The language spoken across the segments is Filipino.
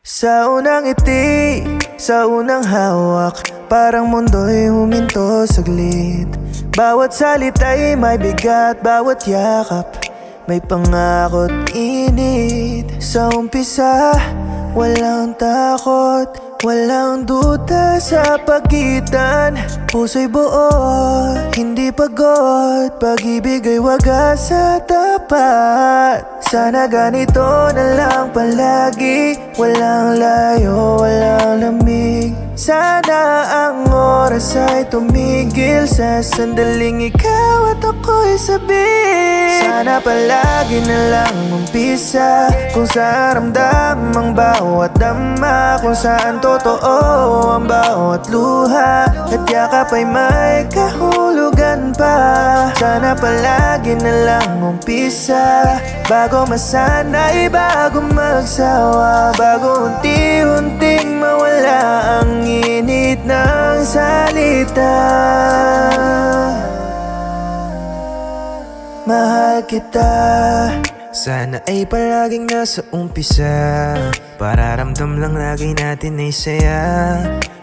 Sa unang ngiti, sa unang hawak, parang mundo'y huminto saglit. Bawat salita'y may bigat, bawat yakap may pangako't init. Sa umpisa, walang takot, walang duda sa pagitan. Puso'y buo, hindi pagod, pag-ibig ay wagas sa tapat. Sana ganito na lang palagi, walang layo, walang lamig. Sana ang oras ay tumigil sa sandaling ikaw at ako'y sabik. Sana palagi na lang umpisa, kung saan ramdam ang bawat dama, kung saan totoo ang bawat luha, at yakap ay may kahulugan pa. Sana palagi na lang umpisa, bago masanay, bago magsawa, bago unti-unting mawala ang init ng salita. Mahal kita. Sana ay palaging nasa umpisa, para ramdam lang lagi natin ay saya.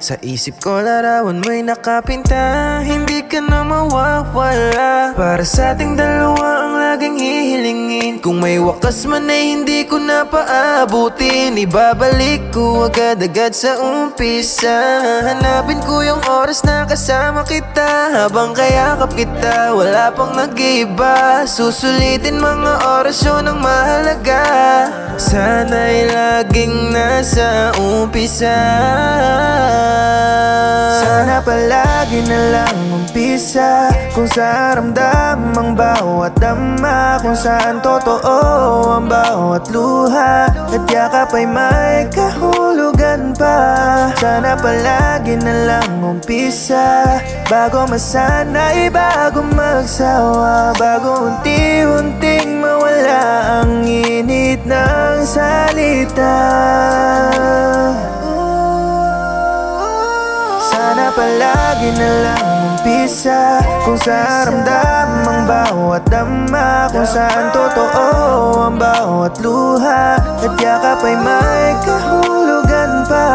Sa isip ko larawan mo'y nakapinta, hindi ka na mawawala. Para sa ating dalawa ang laging hihilingin, kung may wakas man ay hindi ko na paabutin. Ibabalik ko agad-agad sa umpisa, hanapin ko yung oras na kasama kita, habang kayakap kita wala pang nag-iiba. Susulitin mga orasyon ng mahalaga, sana'y laging nasa umpisa. Sana palagi na lang umpisa, kung saan ramdam ang bawat dama, kung saan totoo ang bawat luha, at yakap ay may kahulugan pa. Sana palagi na lang umpisa, bago masanay, bago magsawa, bago unti-unting mawala ang init ng salita. Sana palagi na lang umpisa, kung saan ramdam ang bawat dama, kung saan totoo ang bawat luha, at yakap ay may kahulugan pa.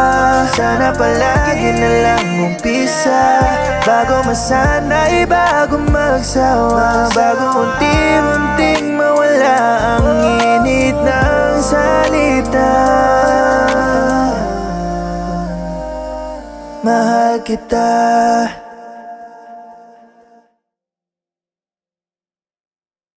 Sana palagi na lang umpisa, bago masanay, bago magsawa, bago unti-unting mawala ang init ng salita. Mahal kita.